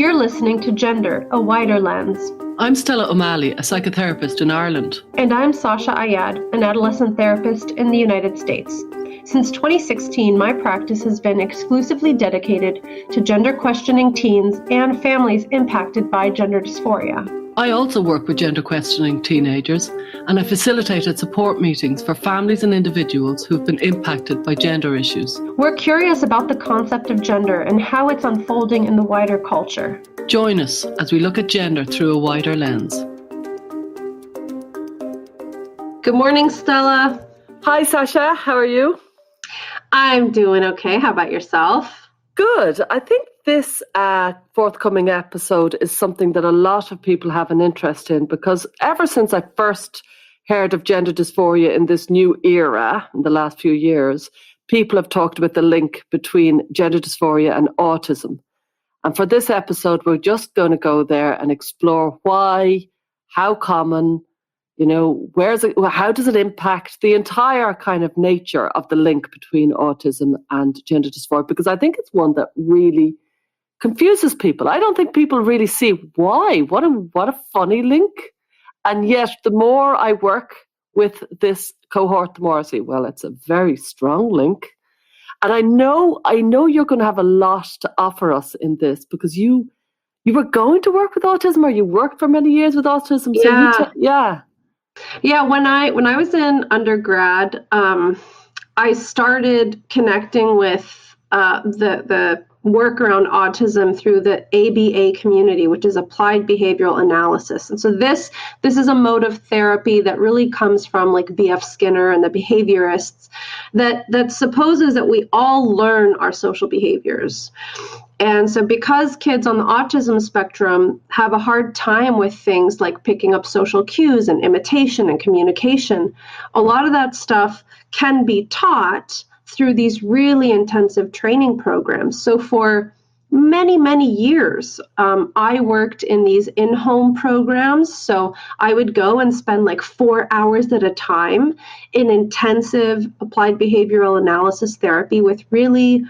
You're listening to Gender, a Wider Lens. I'm Stella O'Malley, a psychotherapist in Ireland. And I'm Sasha Ayad, an adolescent therapist in the United States. Since 2016, my practice has been exclusively dedicated to gender-questioning teens and families impacted by gender dysphoria. I also work with gender-questioning teenagers, and I facilitated support meetings for families and individuals who've been impacted by gender issues. We're curious about the concept of gender and how it's unfolding in the wider culture. Join us as we look at gender through a wider lens. Good morning, Stella. Hi, Sasha. How are you? I'm doing okay. How about yourself? Good. I think this forthcoming episode is something that a lot of people have an interest in, because ever since I first heard of gender dysphoria in this new era in the last few years, people have talked about the link between gender dysphoria and autism. And for this episode, we're just going to go there and explore why, how common, how does it impact the entire kind of nature of the link between autism and gender dysphoria? Because I think it's one that really confuses people. I don't think people really see why. What a funny link. And yet, the more I work with this cohort, the more I say, well, it's a very strong link. And I know you're going to have a lot to offer us in this, because you were going to work with autism, or you worked for many years with autism. So Yeah, when I was in undergrad, I started connecting with the work around autism through the ABA community, which is applied behavioral analysis. And so this is a mode of therapy that really comes from like B.F. Skinner and the behaviorists that supposes that we all learn our social behaviors. And so because kids on the autism spectrum have a hard time with things like picking up social cues and imitation and communication, a lot of that stuff can be taught through these really intensive training programs. So for many, many years, I worked in these in-home programs. So I would go and spend like 4 hours at a time in intensive applied behavioral analysis therapy with really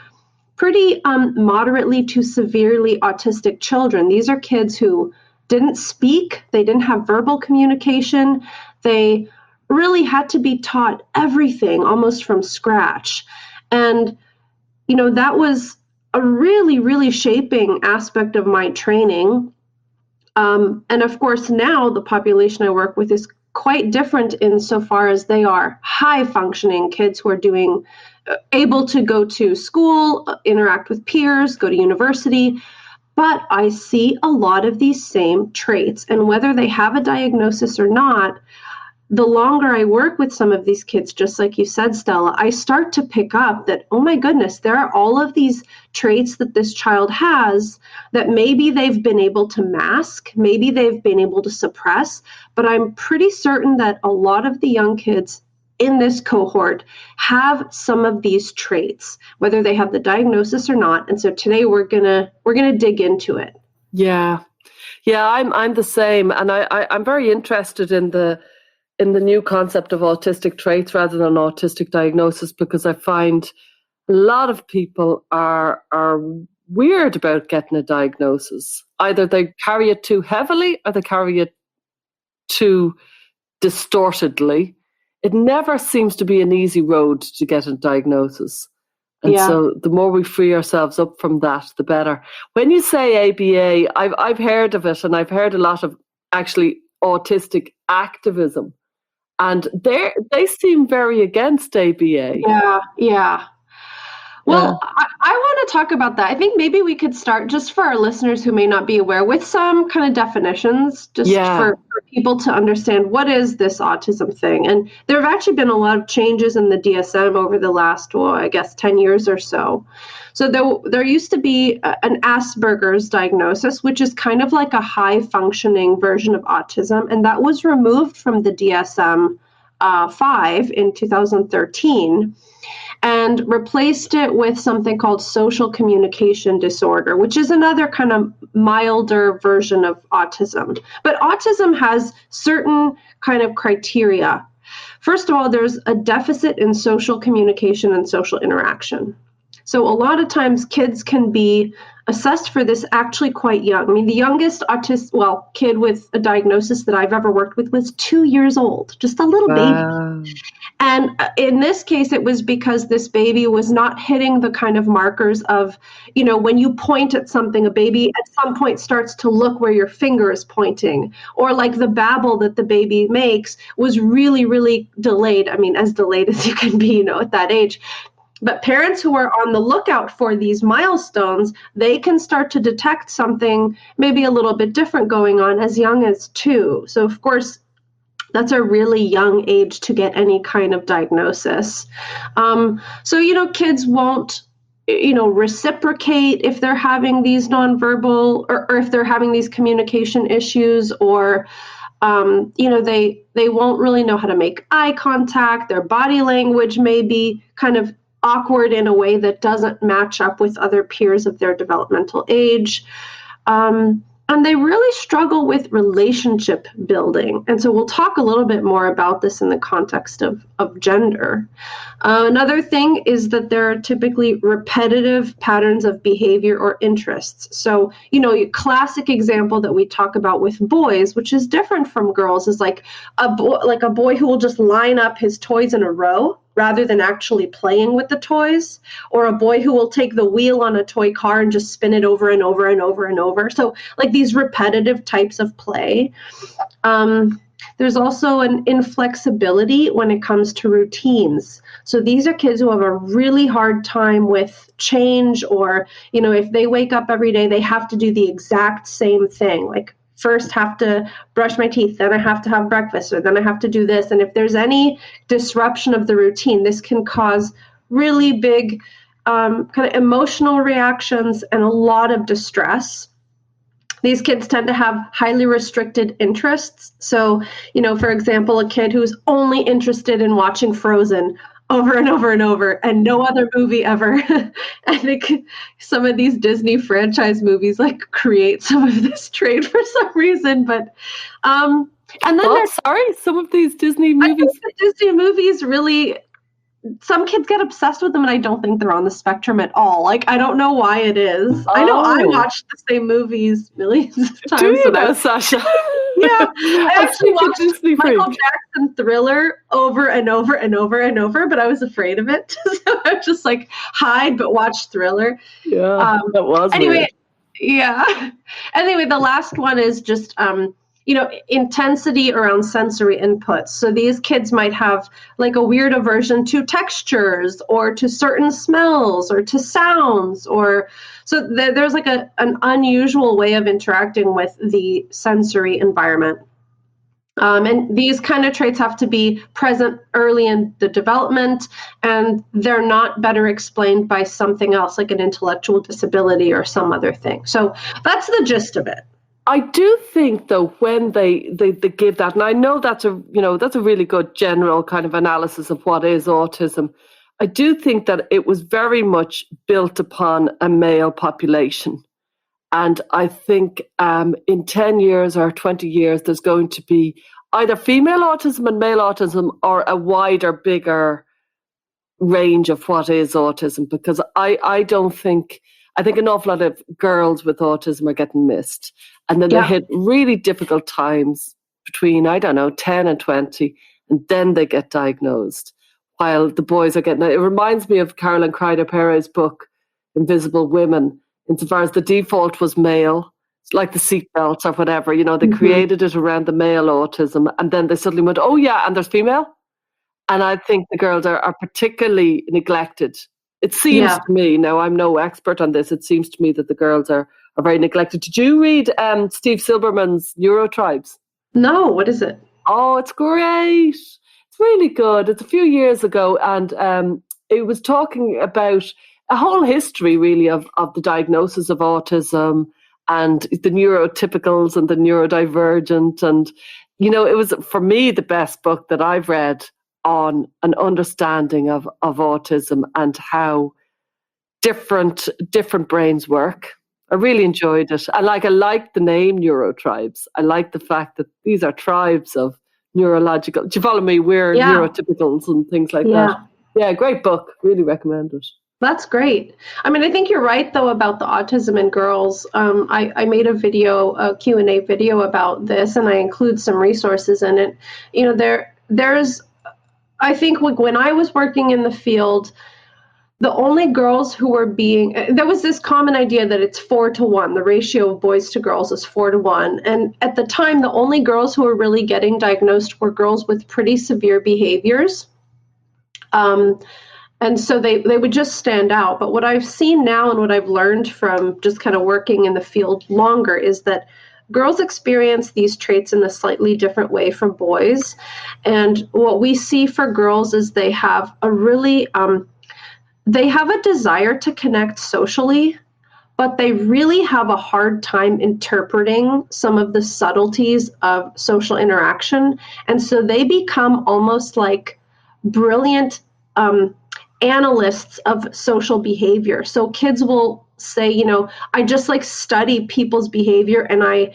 pretty moderately to severely autistic children. These are kids who didn't speak, they didn't have verbal communication, they really had to be taught everything almost from scratch. And, that was a really, really shaping aspect of my training. And of course, now the population I work with is quite different insofar as they are high functioning kids who are able to go to school, interact with peers, go to university. But I see a lot of these same traits, and whether they have a diagnosis or not, the longer I work with some of these kids, just like you said, Stella, I start to pick up that, oh my goodness, there are all of these traits that this child has that maybe they've been able to mask, maybe they've been able to suppress, but I'm pretty certain that a lot of the young kids in this cohort have some of these traits, whether they have the diagnosis or not. And so today we're gonna dig into it. Yeah, I'm the same, and I'm very interested in the new concept of autistic traits rather than autistic diagnosis, because I find a lot of people are weird about getting a diagnosis. Either they carry it too heavily or they carry it too distortedly. It never seems to be an easy road to get a diagnosis. And so the more we free ourselves up from that, the better. When you say ABA, I've heard of it, and I've heard a lot of actually autistic activism. And they seem very against ABA. Yeah. Well, I want to talk about that. I think maybe we could start, just for our listeners who may not be aware, with some kind of definitions, for people to understand what is this autism thing. And there have actually been a lot of changes in the DSM over the last, 10 years or so. So there used to be an Asperger's diagnosis, which is kind of like a high-functioning version of autism, and that was removed from the DSM-5 in 2013. And replaced it with something called social communication disorder, which is another kind of milder version of autism. But autism has certain kind of criteria. First of all, there's a deficit in social communication and social interaction. So a lot of times kids can be assessed for this actually quite young. I mean, the youngest kid with a diagnosis that I've ever worked with was 2 years old, just a little baby. And in this case, it was because this baby was not hitting the kind of markers of, when you point at something, a baby at some point starts to look where your finger is pointing, or like the babble that the baby makes was really, really delayed. I mean, as delayed as you can be, at that age. But parents who are on the lookout for these milestones, they can start to detect something maybe a little bit different going on as young as 2. So, of course, that's a really young age to get any kind of diagnosis. So, kids won't, reciprocate if they're having these nonverbal or if they're having these communication issues, or, they won't really know how to make eye contact. Their body language may be kind of awkward in a way that doesn't match up with other peers of their developmental age. And they really struggle with relationship building. And so we'll talk a little bit more about this in the context of gender. Another thing is that there are typically repetitive patterns of behavior or interests. So, a classic example that we talk about with boys, which is different from girls, is like a boy who will just line up his toys in a row rather than actually playing with the toys, or a boy who will take the wheel on a toy car and just spin it over and over and over and over. So like these repetitive types of play. There's also an inflexibility when it comes to routines. So these are kids who have a really hard time with change, or, if they wake up every day, they have to do the exact same thing. Like, first have to brush my teeth, then I have to have breakfast, or then I have to do this. And if there's any disruption of the routine, this can cause really big kind of emotional reactions and a lot of distress. These kids tend to have highly restricted interests. So, for example, a kid who's only interested in watching Frozen over and over and over and no other movie ever. I think some of these Disney franchise movies like create some of this trait for some reason. But and then some of these Disney movies. I think the Disney movies really, some kids get obsessed with them, and I don't think they're on the spectrum at all. Like, I don't know why it is. I know I watched the same movies millions of times. Do you know, Sasha? Yeah, I actually watched Michael Jackson Thriller over and over and over and over, but I was afraid of it. So I was just like, hide, but watch Thriller. Yeah, that was anyway. Weird. Yeah. Anyway, the last one is just intensity around sensory inputs. So these kids might have like a weird aversion to textures or to certain smells or to sounds, or so there's like an unusual way of interacting with the sensory environment. And these kind of traits have to be present early in the development, and they're not better explained by something else like an intellectual disability or some other thing. So that's the gist of it. I do think, though, when they give that, and I know that's a really good general kind of analysis of what is autism. I do think that it was very much built upon a male population. And I think in 10 years or 20 years, there's going to be either female autism and male autism, or a wider, bigger range of what is autism. Because I think an awful lot of girls with autism are getting missed. And then they hit really difficult times between, 10 and 20, and then they get diagnosed, while the boys are getting it. It reminds me of Caroline Crider-Perez's book, Invisible Women, insofar as the default was male, like the seatbelts or whatever. They created it around the male autism, and then they suddenly went, oh yeah, and there's female. And I think the girls are particularly neglected. It seems to me, now I'm no expert on this, it seems to me that the girls are very neglected. Did you read Steve Silberman's NeuroTribes? No, what is it? Oh, it's great. It's really good. It's a few years ago, and it was talking about a whole history, really, of the diagnosis of autism and the neurotypicals and the neurodivergent. And, it was, for me, the best book that I've read on an understanding of autism and how different brains work. I really enjoyed it. I like the name NeuroTribes. I like the fact that these are tribes of neurological. Do you follow me? We're neurotypicals and things like that. Yeah, great book. Really recommend it. That's great. I mean, I think you're right, though, about the autism in girls. I made a Q&A video about this, and I include some resources in it. You know, there's, I think when I was working in the field, the only girls who were there was this common idea that it's 4-1. The ratio of boys to girls is 4-1. And at the time, the only girls who were really getting diagnosed were girls with pretty severe behaviors. And so they would just stand out. But what I've seen now and what I've learned from just kind of working in the field longer is that girls experience these traits in a slightly different way from boys. And what we see for girls is they have a really, they have a desire to connect socially, but they really have a hard time interpreting some of the subtleties of social interaction. And so they become almost like brilliant analysts of social behavior. So kids will say, you know, I just like study people's behavior, and I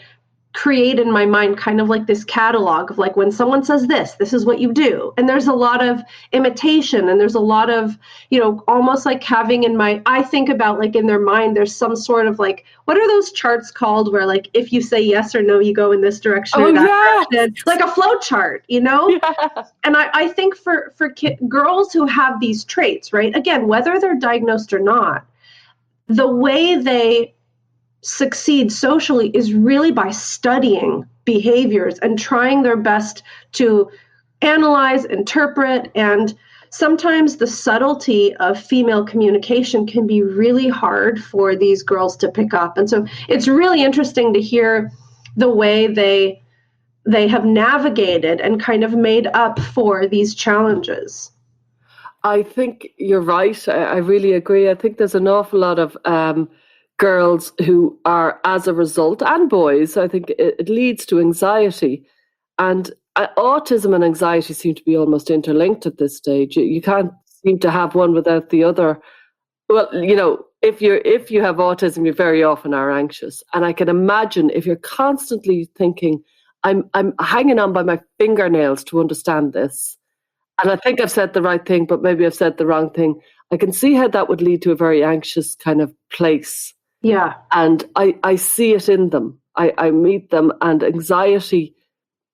create in my mind kind of like this catalog of like, when someone says this is what you do. And there's a lot of imitation, and there's a lot of, you know, almost like having I think about like in their mind, there's some sort of like, what are those charts called where like, if you say yes or no, you go in this direction or that direction, like a flow chart, you know? Yeah. And I think for girls who have these traits, right, again, whether they're diagnosed or not, the way they succeed socially is really by studying behaviors and trying their best to analyze, interpret, and sometimes the subtlety of female communication can be really hard for these girls to pick up. And so it's really interesting to hear the way they have navigated and kind of made up for these challenges. I think you're right. I really agree. I think there's an awful lot of girls who are, as a result, and boys, I think it leads to anxiety. And autism and anxiety seem to be almost interlinked at this stage. You can't seem to have one without the other. Well, you know, if you have autism, you very often are anxious. And I can imagine if you're constantly thinking, I'm hanging on by my fingernails to understand this, and I think I've said the right thing, but maybe I've said the wrong thing, I can see how that would lead to a very anxious kind of place. Yeah. And I see it in them. I meet them, and anxiety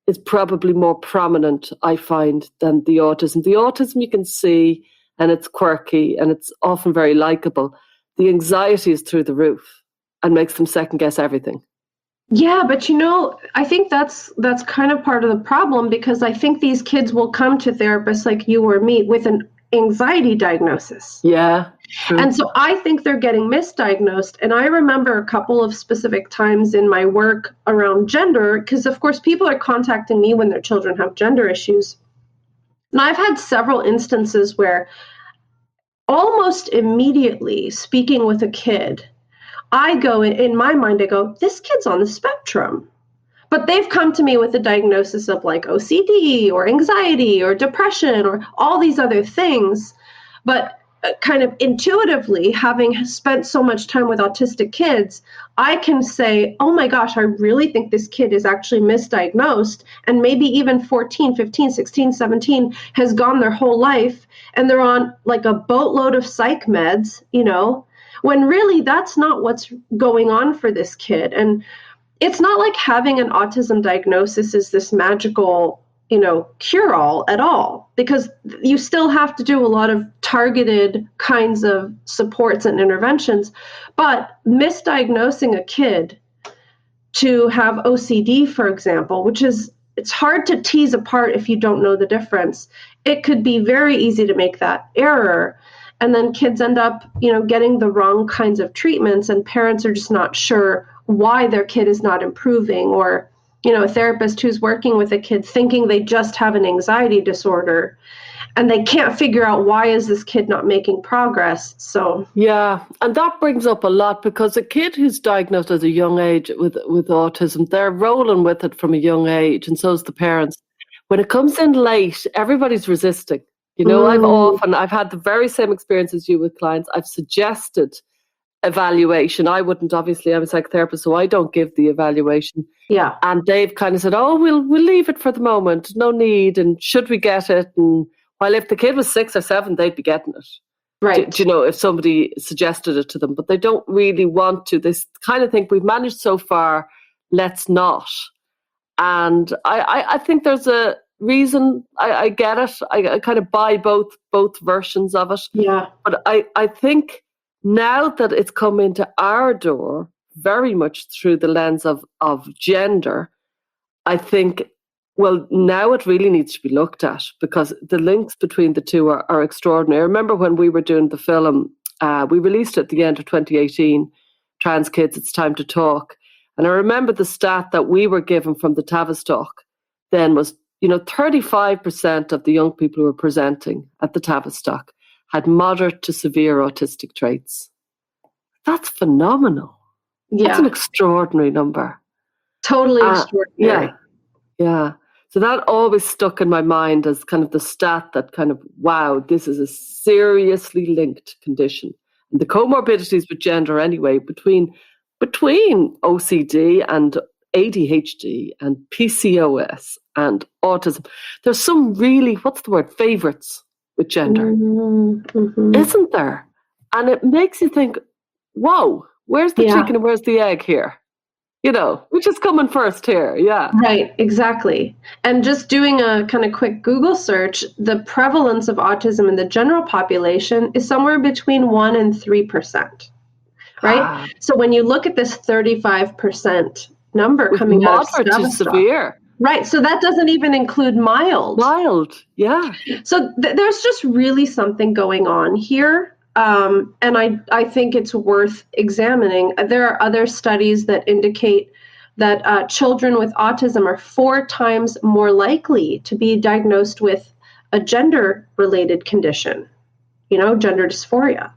is probably more prominent, I find, than the autism. The autism you can see, and it's quirky, and it's often very likable. The anxiety is through the roof and makes them second guess everything. Yeah, but you know, I think that's kind of part of the problem, because I think these kids will come to therapists like you or me with an anxiety diagnosis. Yeah. True. And so I think they're getting misdiagnosed. And I remember a couple of specific times in my work around gender, because of course people are contacting me when their children have gender issues. And I've had several instances where almost immediately speaking with a kid, I go, in my mind, I go, this kid's on the spectrum. But they've come to me with a diagnosis of like OCD or anxiety or depression or all these other things. But kind of intuitively, having spent so much time with autistic kids, I can say, oh my gosh, I really think this kid is actually misdiagnosed. And maybe even 14, 15, 16, 17 has gone their whole life and they're on like a boatload of psych meds, you know, when really that's not what's going on for this kid. And it's not like having an autism diagnosis is this magical, you know, cure-all at all, because you still have to do a lot of targeted kinds of supports and interventions. But misdiagnosing a kid to have OCD, for example, which is, it's hard to tease apart if you don't know the difference. It could be very easy to make that error. And then kids end up, you know, getting the wrong kinds of treatments, and parents are just not sure why their kid is not improving, or, you know, a therapist who's working with a kid thinking they just have an anxiety disorder and they can't figure out why is this kid not making progress. So yeah, and that brings up a lot, because a kid who's diagnosed at a young age with autism, they're rolling with it from a young age, and so is the parents. When it comes in late, everybody's resisting. You know, I've had the very same experience as you with clients. I've suggested evaluation. I wouldn't, obviously, I'm a psychotherapist, so I don't give the evaluation. Yeah. And they've kind of said, oh, we'll leave it for the moment. No need. And should we get it? And while if the kid was 6 or 7, they'd be getting it. Right. Do you know, if somebody suggested it to them, but they don't really want to. They kind of think we've managed so far, let's not. And I think there's a reason. I get it. I kind of buy both versions of it. Yeah. But I think now that it's come into our door, very much through the lens of gender, I think, well, now it really needs to be looked at, because the links between the two are extraordinary. I remember when we were doing the film, we released it at the end of 2018, Trans Kids, It's Time to Talk. And I remember the stat that we were given from the Tavistock then was, 35% of the young people who were presenting at the Tavistock had moderate to severe autistic traits. That's phenomenal. Yeah. That's an extraordinary number. Totally extraordinary. Yeah. So that always stuck in my mind as kind of the stat that kind of, wow, this is a seriously linked condition. And the comorbidities with gender anyway, between OCD and ADHD and PCOS and autism, there's some really, what's the word, favorites with gender, isn't there? And it makes you think, whoa, where's the chicken and where's the egg here? Which is coming first here? Yeah. Right, exactly. And just doing a kind of quick Google search, the prevalence of autism in the general population is somewhere between 1% and 3%. Right? So when you look at this 35% number with coming out of moderate to severe. Right, so that doesn't even include mild. Mild, yeah. So there's just really something going on here. And I think it's worth examining. There are other studies that indicate that children with autism are 4 times more likely to be diagnosed with a gender-related condition, gender dysphoria.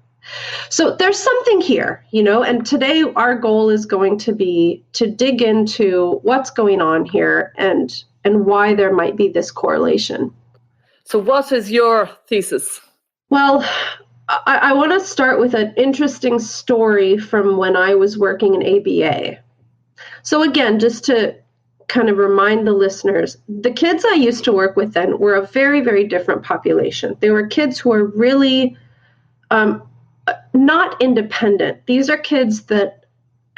So there's something here, and today our goal is going to be to dig into what's going on here and why there might be this correlation. So what is your thesis? Well, I want to start with an interesting story from when I was working in ABA. So again, just to kind of remind the listeners, the kids I used to work with then were a very, very different population. They were kids who were really not independent. These are kids that,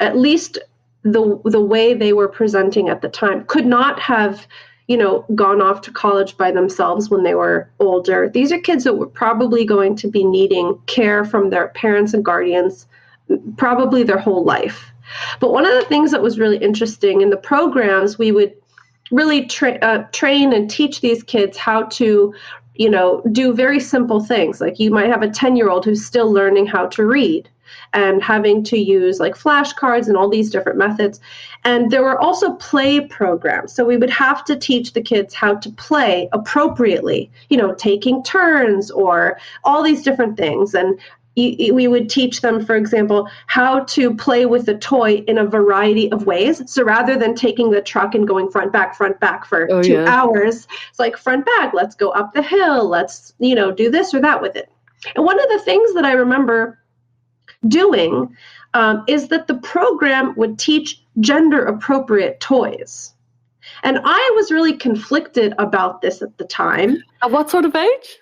at least the way they were presenting at the time, could not have gone off to college by themselves when they were older. These are kids that were probably going to be needing care from their parents and guardians probably their whole life. But one of the things that was really interesting in the programs, we would really train and teach these kids how to, do very simple things. Like you might have a 10-year-old who's still learning how to read and having to use like flashcards and all these different methods. And there were also play programs. So we would have to teach the kids how to play appropriately, taking turns or all these different things. And we would teach them, for example, how to play with a toy in a variety of ways. So rather than taking the truck and going front back for 2 hours, it's like front back, let's go up the hill, let's, do this or that with it. And one of the things that I remember doing is that the program would teach gender appropriate toys. And I was really conflicted about this at the time. At what sort of age?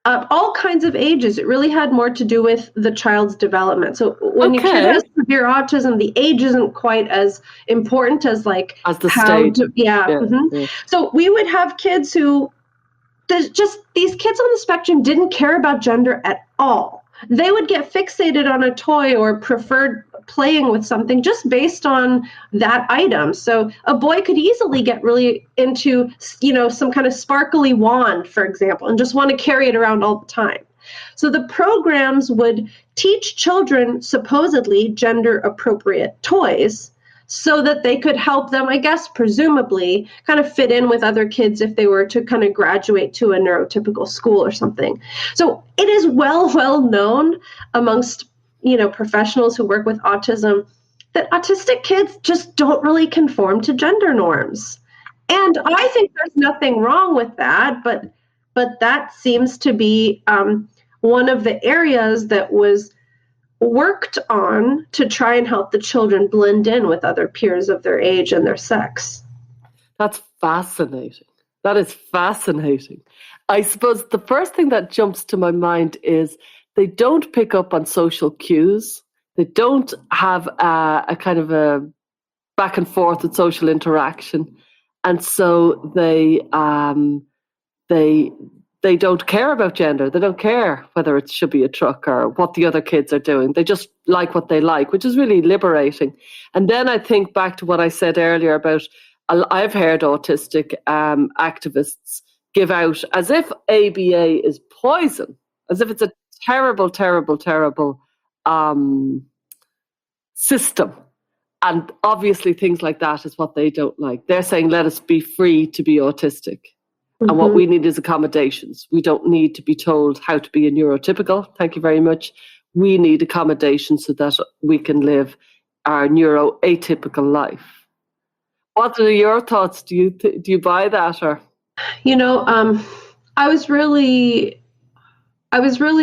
All kinds of ages. It really had more to do with the child's development. So when your kid has severe autism, the age isn't quite as important as the stage. So we would have kids who these kids on the spectrum didn't care about gender at all. They would get fixated on a toy or preferred playing with something just based on that item. So a boy could easily get really into, some kind of sparkly wand, for example, and just want to carry it around all the time. So the programs would teach children supposedly gender appropriate toys so that they could help them, I guess, presumably kind of fit in with other kids if they were to kind of graduate to a neurotypical school or something. So it is well known amongst, professionals who work with autism that autistic kids just don't really conform to gender norms. And I think there's nothing wrong with that, but that seems to be one of the areas that was worked on to try and help the children blend in with other peers of their age and their sex. That's fascinating. That is fascinating. I suppose the first thing that jumps to my mind is They don't pick up on social cues. They don't have a kind of a back and forth with social interaction. And so they don't care about gender. They don't care whether it should be a truck or what the other kids are doing. They just like what they like, which is really liberating. And then I think back to what I said earlier about, I've heard autistic activists give out as if ABA is poison, as if it's a terrible, terrible, terrible system. And obviously things like that is what they don't like. They're saying, let us be free to be autistic. And what we need is accommodations. We don't need to be told how to be a neurotypical. Thank you very much. We need accommodations so that we can live our neuroatypical life. What are your thoughts? Do you buy that? Or I was really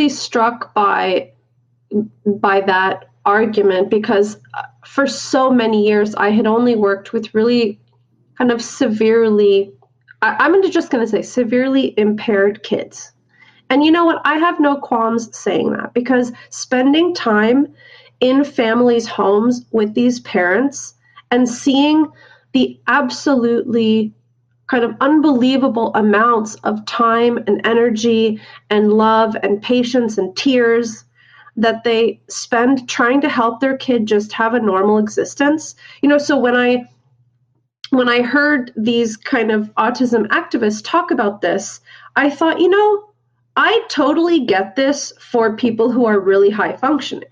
struck by that argument, because for so many years I had only worked with really kind of severely, I'm just going to say severely impaired kids. And you know what? I have no qualms saying that, because spending time in families' homes with these parents and seeing the absolutely kind of unbelievable amounts of time and energy and love and patience and tears that they spend trying to help their kid just have a normal existence. So when I heard these kind of autism activists talk about this, I thought, I totally get this for people who are really high functioning.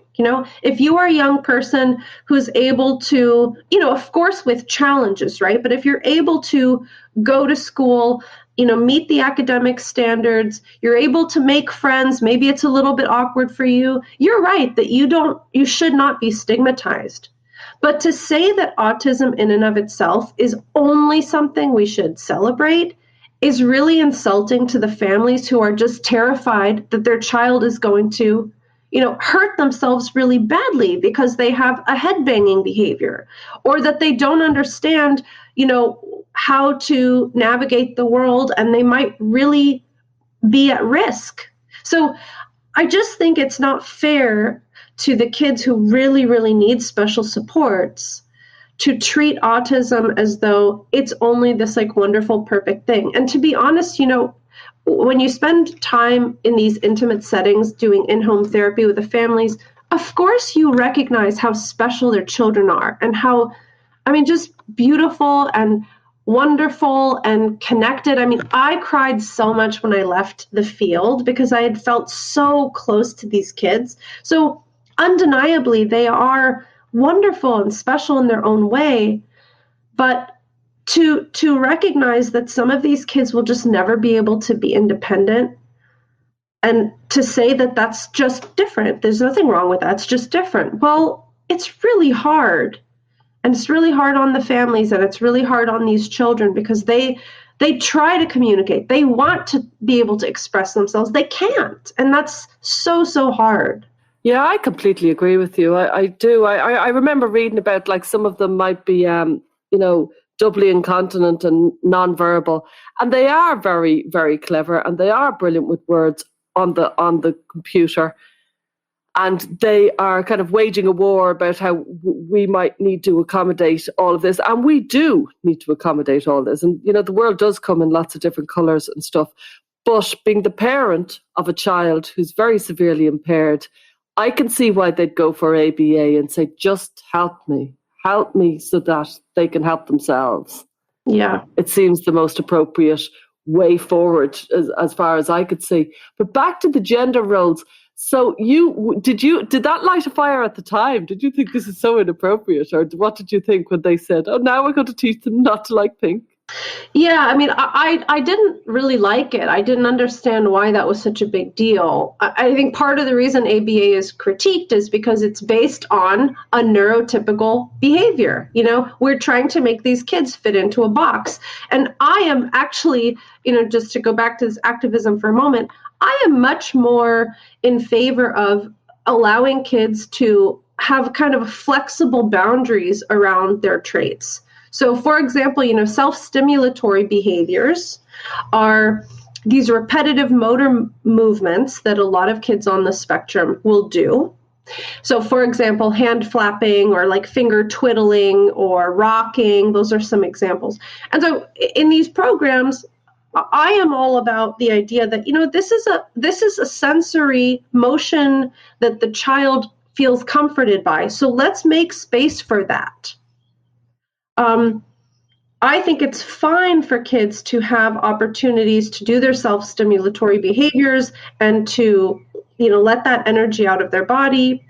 If you are a young person who's able to, of course with challenges, right? But if you're able to go to school, meet the academic standards, you're able to make friends, maybe it's a little bit awkward for you, you're right that you should not be stigmatized. But to say that autism in and of itself is only something we should celebrate is really insulting to the families who are just terrified that their child is going to, hurt themselves really badly because they have a headbanging behavior, or that they don't understand, how to navigate the world and they might really be at risk. So I just think it's not fair to the kids who really, really need special supports to treat autism as though it's only this like wonderful, perfect thing. And to be honest, when you spend time in these intimate settings doing in-home therapy with the families, of course you recognize how special their children are and how, just beautiful and wonderful and connected. I cried so much when I left the field because I had felt so close to these kids. So undeniably, they are wonderful and special in their own way. But to recognize that some of these kids will just never be able to be independent, and to say that that's just different, there's nothing wrong with that, it's just different. Well, it's really hard. And it's really hard on the families, and it's really hard on these children, because they try to communicate. They want to be able to express themselves. They can't. And that's so, so hard. Yeah, I completely agree with you. I do. I remember reading about like some of them might be, doubly incontinent and nonverbal. And they are very, very clever, and they are brilliant with words on the computer. And they are kind of waging a war about how we might need to accommodate all of this. And we do need to accommodate all this. And, the world does come in lots of different colours and stuff. But being the parent of a child who's very severely impaired, I can see why they'd go for ABA and say, just help me so that they can help themselves. Yeah. It seems the most appropriate way forward as far as I could see. But back to the gender roles. So did that light a fire at the time? Did you think this is so inappropriate, or what did you think when they said, "Oh, now we're going to teach them not to like pink"? Yeah, I didn't really like it. I didn't understand why that was such a big deal. I think part of the reason ABA is critiqued is because it's based on a neurotypical behavior. We're trying to make these kids fit into a box. And I am actually, just to go back to this activism for a moment, I am much more in favor of allowing kids to have kind of flexible boundaries around their traits. So, for example, self-stimulatory behaviors are, these repetitive motor movements that a lot of kids on the spectrum will do. So, for example, hand flapping or like finger twiddling or rocking, those are some examples. And so in these programs, I am all about the idea that, this is a sensory motion that the child feels comforted by. So let's make space for that. I think it's fine for kids to have opportunities to do their self-stimulatory behaviors and to, let that energy out of their body.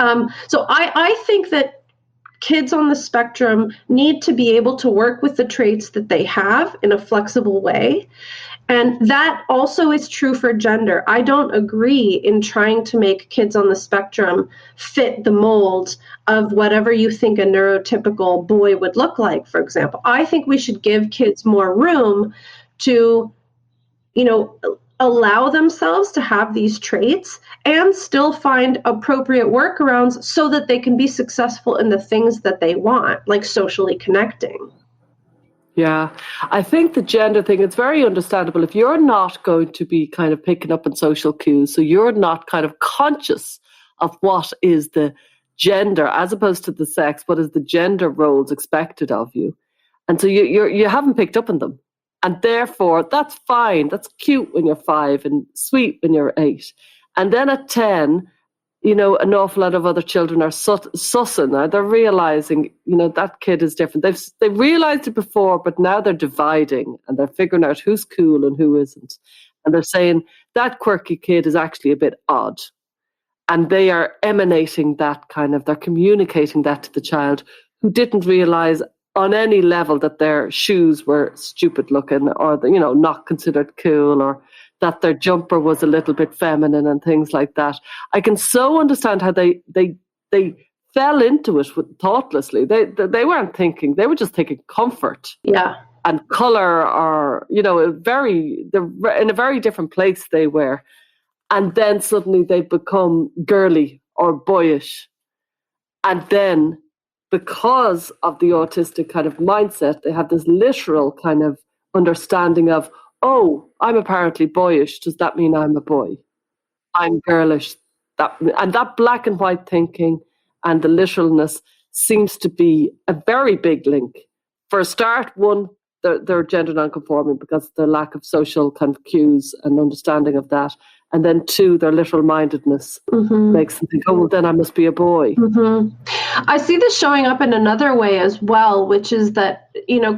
So I think that kids on the spectrum need to be able to work with the traits that they have in a flexible way. And that also is true for gender. I don't agree in trying to make kids on the spectrum fit the mold of whatever you think a neurotypical boy would look like, for example. I think we should give kids more room to, allow themselves to have these traits and still find appropriate workarounds so that they can be successful in the things that they want, like socially connecting. Yeah, I think the gender thing, it's very understandable. If you're not going to be kind of picking up on social cues, so you're not kind of conscious of what is the gender as opposed to the sex, what is the gender roles expected of you. And so you haven't picked up on them. And therefore, that's fine. That's cute when you're 5 and sweet when you're 8. And then at 10, an awful lot of other children are sussing. They're realizing, that kid is different. They've realized it before, but now they're dividing and they're figuring out who's cool and who isn't. And they're saying that quirky kid is actually a bit odd. And they are emanating that they're communicating that to the child who didn't realize on any level that their shoes were stupid looking or, not considered cool, or that their jumper was a little bit feminine and things like that. I can so understand how they fell into it thoughtlessly. They weren't thinking. They were just thinking comfort. Yeah. And colour, or, they're in a very different place they were. And then suddenly they become girly or boyish. And then, because of the autistic kind of mindset, they have this literal kind of understanding of, oh, I'm apparently boyish. Does that mean I'm a boy? I'm girlish. And that black and white thinking and the literalness seems to be a very big link. For a start, one, they're gender nonconforming because of the lack of social kind of cues and understanding of that. And then 2, their literal mindedness makes them think, oh, well, then I must be a boy. I see this showing up in another way as well, which is that,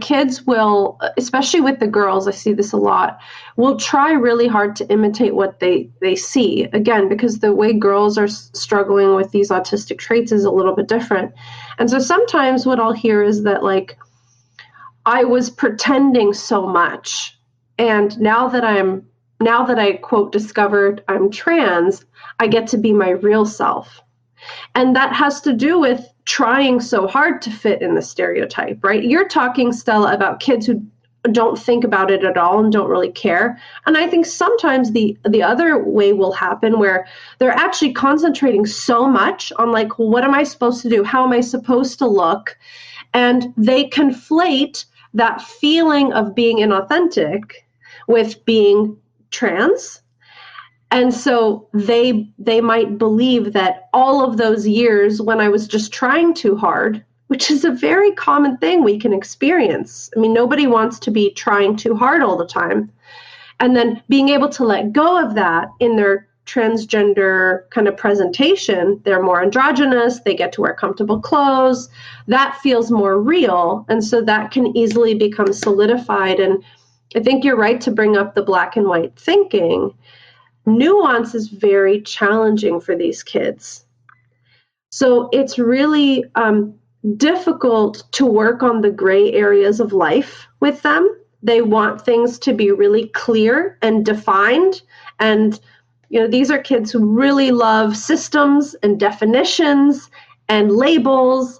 kids will, especially with the girls, I see this a lot, will try really hard to imitate what they see. Again, because the way girls are struggling with these autistic traits is a little bit different. And so sometimes what I'll hear is that, like, I was pretending so much, and now that I, quote, discovered I'm trans, I get to be my real self. And that has to do with trying so hard to fit in the stereotype, right? You're talking, Stella, about kids who don't think about it at all and don't really care. And I think sometimes the other way will happen where they're actually concentrating so much on, like, well, what am I supposed to do? How am I supposed to look? And they conflate that feeling of being inauthentic with being trans. And so they might believe that all of those years when I was just trying too hard, which is a very common thing we can experience. I mean, nobody wants to be trying too hard all the time. And then being able to let go of that in their transgender kind of presentation, they're more androgynous, they get to wear comfortable clothes, that feels more real. And so that can easily become solidified. And I think you're right to bring up the black and white thinking. Nuance is very challenging for these kids. So it's really difficult to work on the gray areas of life with them. They want things to be really clear and defined. And, these are kids who really love systems and definitions and labels.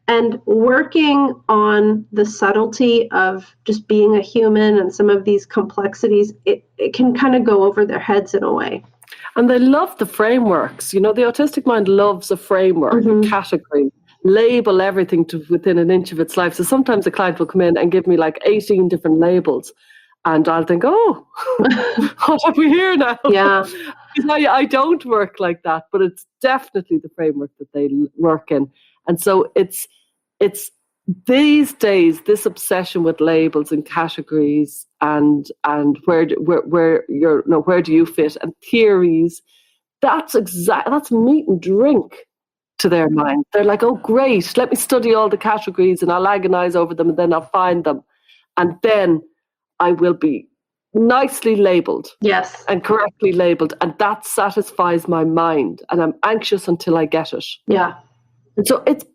And working on the subtlety of just being a human and some of these complexities, it can kind of go over their heads in a way. And they love the frameworks. The autistic mind loves a framework, a category, label everything to within an inch of its life. So sometimes a client will come in and give me like 18 different labels. And I'll think, oh, what have we here now? Yeah. I don't work like that, but it's definitely the framework that they work in. And so it's these days, this obsession with labels and categories and where do you fit, and theories, that's meat and drink to their mind. They're like, oh great, let me study all the categories and I'll agonize over them and then I'll find them. And then I will be nicely labeled. Yes. And correctly labeled. And that satisfies my mind. And I'm anxious until I get it. Yeah. And so it's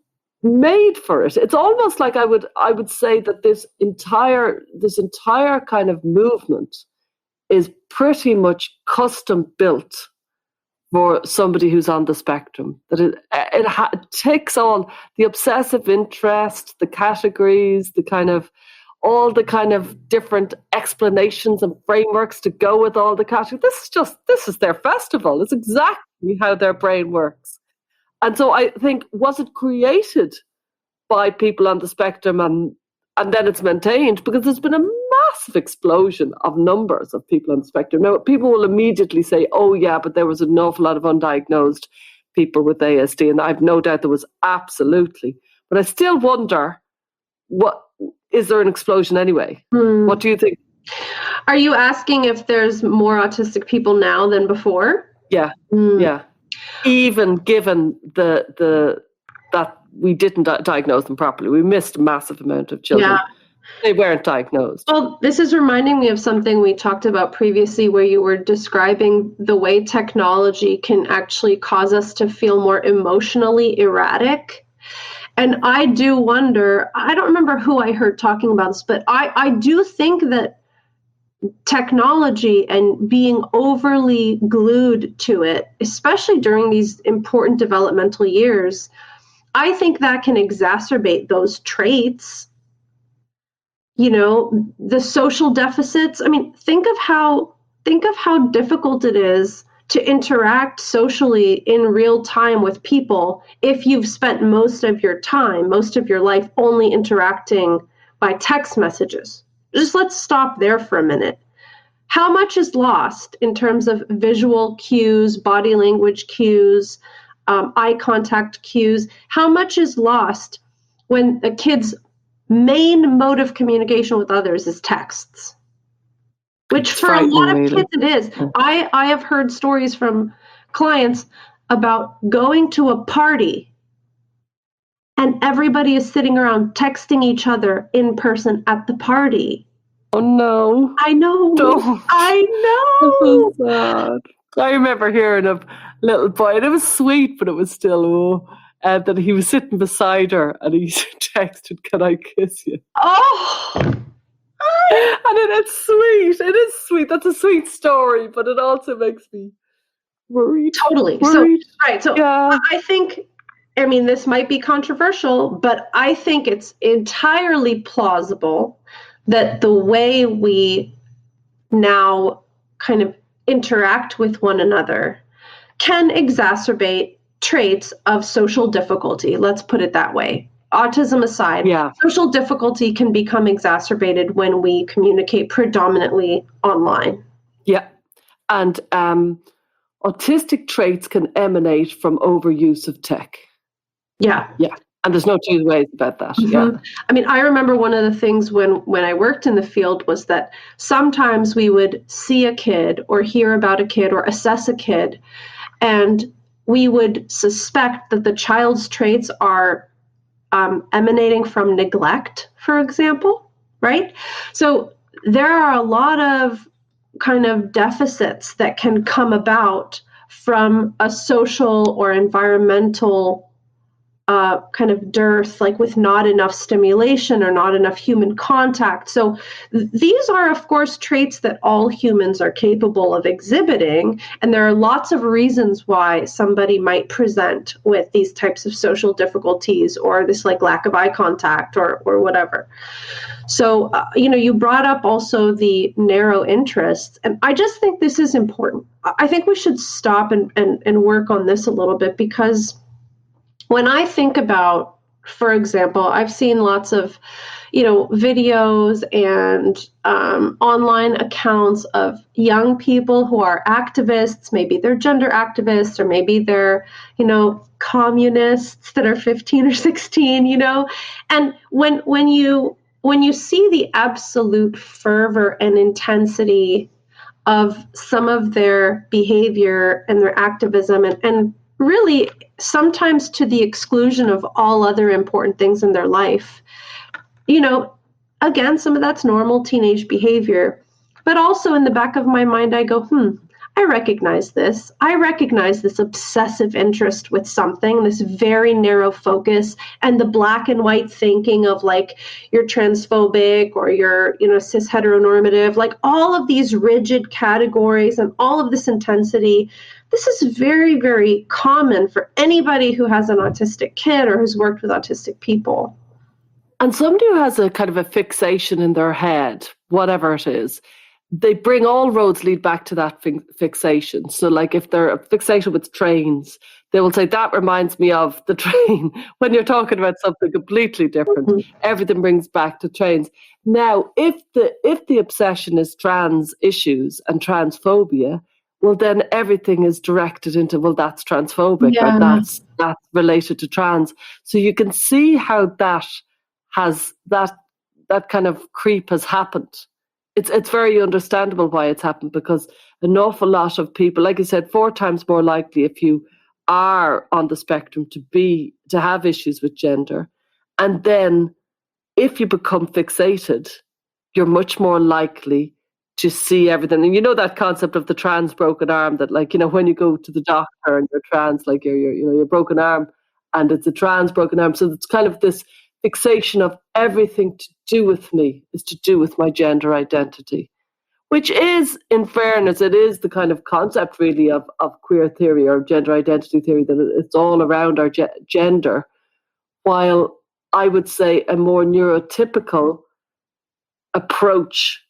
made for it. It's almost like I would say that this entire kind of movement is pretty much custom built for somebody who's on the spectrum. That it takes all the obsessive interest, the categories, all the kind of different explanations and frameworks to go with all the categories. This is their festival. It's exactly how their brain works. And so I think, was it created by people on the spectrum and then it's maintained? Because there's been a massive explosion of numbers of people on the spectrum. Now, people will immediately say, oh yeah, but there was an awful lot of undiagnosed people with ASD. And I've no doubt there was, absolutely. But I still wonder, is there an explosion anyway? What do you think? Are you asking if there's more autistic people now than before? Yeah, yeah. Even given that we didn't diagnose them properly, we missed a massive amount of children. Yeah. They weren't diagnosed. Well, this is reminding me of something we talked about previously, where you were describing the way technology can actually cause us to feel more emotionally erratic. And I do wonder, I don't remember who I heard talking about this, but I do think that technology and being overly glued to it, especially during these important developmental years, I think that can exacerbate those traits. You know, the social deficits. I mean, think of how difficult it is to interact socially in real time with people if you've spent most of your time, most of your life only interacting by text messages. Just let's stop there for a minute. How much is lost in terms of visual cues, body language cues, eye contact cues? How much is lost when a kid's main mode of communication with others is texts? Which for a lot of kids it is. I have heard stories from clients about going to a party and everybody is sitting around texting each other in person at the party. Oh no. I know. Don't. I know. So sad. I remember hearing of a little boy, and it was sweet, but it was still, that he was sitting beside her and he texted, "Can I kiss you?" Oh! And it's sweet. It is sweet. That's a sweet story, but it also makes me worried. Totally. Worried. So yeah. I think, I mean, this might be controversial, but I think it's entirely plausible that the way we now kind of interact with one another can exacerbate traits of social difficulty. Let's put it that way. Autism aside, social difficulty can become exacerbated when we communicate predominantly online. Yeah. And autistic traits can emanate from overuse of tech. Yeah. Yeah. And there's no two ways about that. Mm-hmm. Yeah. I mean, I remember one of the things when I worked in the field was that sometimes we would see a kid or hear about a kid or assess a kid, and we would suspect that the child's traits are emanating from neglect, for example, right? So there are a lot of kind of deficits that can come about from a social or environmental kind of dearth, like with not enough stimulation or not enough human contact. So these are, of course, traits that all humans are capable of exhibiting. And there are lots of reasons why somebody might present with these types of social difficulties or this like lack of eye contact or whatever. So, you brought up also the narrow interests. And I just think this is important. I think we should stop and work on this a little bit, because when I think about, for example, I've seen lots of, videos and online accounts of young people who are activists. Maybe they're gender activists, or maybe they're, communists that are 15 or 16, and when you see the absolute fervor and intensity of some of their behavior and their activism, and really sometimes to the exclusion of all other important things in their life, again, some of that's normal teenage behavior, but also in the back of my mind, I go, I recognize this. I recognize this obsessive interest with something, this very narrow focus, and the black and white thinking of like, you're transphobic or you're, cis heteronormative, like all of these rigid categories and all of this intensity. This is very, very common for anybody who has an autistic kid or who's worked with autistic people. And somebody who has a kind of a fixation in their head, whatever it is, they bring all roads lead back to that fixation. So like if they're a fixation with trains, they will say, that reminds me of the train. When you're talking about something completely different, everything brings back to trains. Now, if the obsession is trans issues and transphobia, well, then everything is directed into, well, that's transphobic, or that's related to trans. So you can see how that kind of creep has happened. It's very understandable why it's happened, because an awful lot of people, like I said, 4 times more likely if you are on the spectrum to have issues with gender. And then if you become fixated, you're much more likely to see everything. And that concept of the trans broken arm, that like, when you go to the doctor and you're trans, like your broken arm, and it's a trans broken arm. So it's kind of this fixation of everything to do with me is to do with my gender identity, which is, in fairness, it is the kind of concept really of queer theory or gender identity theory, that it's all around our gender, while I would say a more neurotypical approach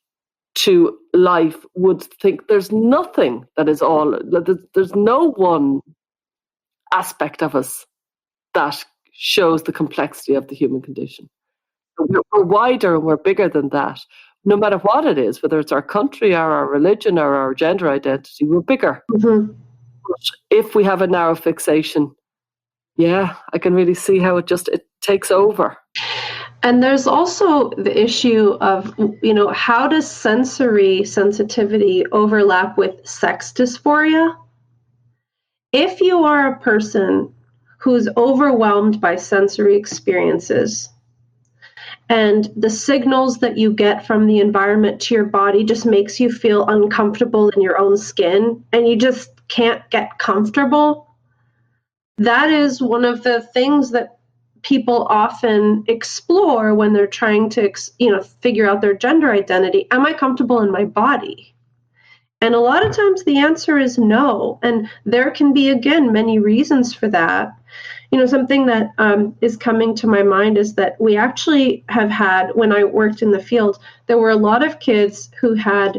to life would think there's nothing that is all, there's no one aspect of us that shows the complexity of the human condition. We're wider and we're bigger than that. No matter what it is, whether it's our country or our religion or our gender identity, we're bigger. But if we have a narrow fixation, I can really see how it takes over. And there's also the issue of, how does sensory sensitivity overlap with sex dysphoria? If you are a person who's overwhelmed by sensory experiences, and the signals that you get from the environment to your body just makes you feel uncomfortable in your own skin, and you just can't get comfortable, that is one of the things that people often explore when they're trying to, figure out their gender identity. Am I comfortable in my body? And a lot of times the answer is no. And there can be, again, many reasons for that. Something that is coming to my mind is that we actually have had, when I worked in the field, there were a lot of kids who had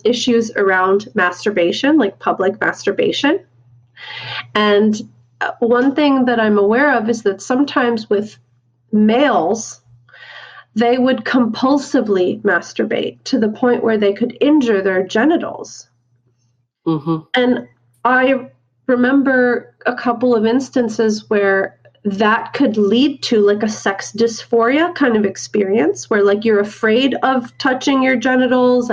issues around masturbation, like public masturbation. And one thing that I'm aware of is that sometimes with males, they would compulsively masturbate to the point where they could injure their genitals. And I remember a couple of instances where that could lead to like a sex dysphoria kind of experience, where like you're afraid of touching your genitals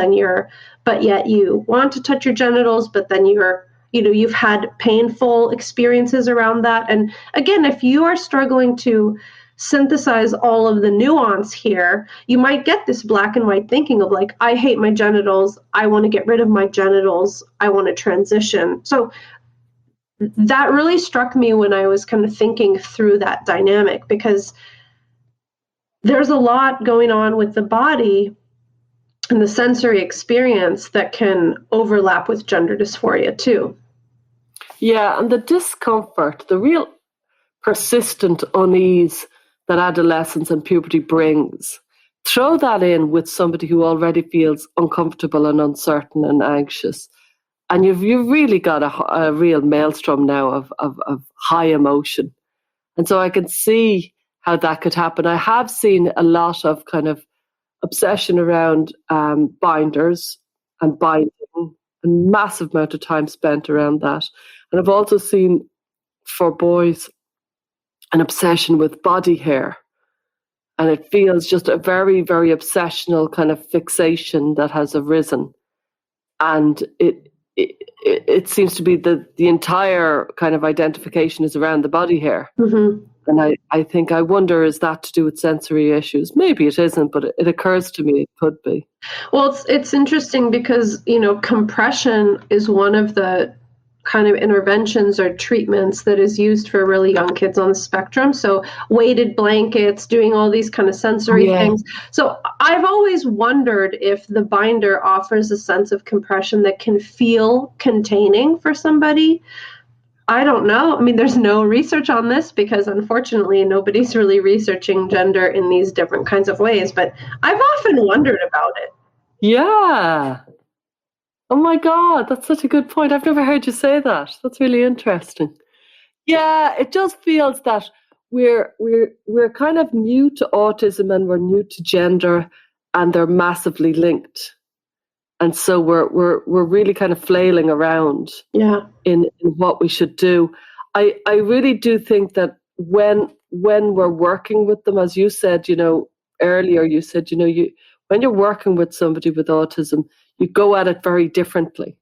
but yet you want to touch your genitals, but then you've had painful experiences around that. And again, if you are struggling to synthesize all of the nuance here, you might get this black and white thinking of like, I hate my genitals, I want to get rid of my genitals, I want to transition. So that really struck me when I was kind of thinking through that dynamic, because there's a lot going on with the body and the sensory experience that can overlap with gender dysphoria too. Yeah, and the discomfort, the real persistent unease that adolescence and puberty brings, throw that in with somebody who already feels uncomfortable and uncertain and anxious, and you've really got a real maelstrom now of high emotion. And so I can see how that could happen. I have seen a lot of kind of obsession around binders and binding, a massive amount of time spent around that. And I've also seen for boys an obsession with body hair. And it feels just a very, very obsessional kind of fixation that has arisen. And it seems to be the entire kind of identification is around the body hair. Mm-hmm. And I wonder, is that to do with sensory issues? Maybe it isn't, but it occurs to me it could be. Well, it's interesting because, compression is one of the kind of interventions or treatments that is used for really young kids on the spectrum. So weighted blankets, doing all these kind of sensory things. So I've always wondered if the binder offers a sense of compression that can feel containing for somebody. I don't know. I mean, there's no research on this because unfortunately nobody's really researching gender in these different kinds of ways, but I've often wondered about it. Yeah. Oh my God, that's such a good point. I've never heard you say that. That's really interesting. Yeah, it just feels that we're kind of new to autism and we're new to gender, and they're massively linked. And so we're really kind of flailing around in what we should do. I really do think that when we're working with them, as you said, earlier, you said, when you're working with somebody with autism, you go at it very differently.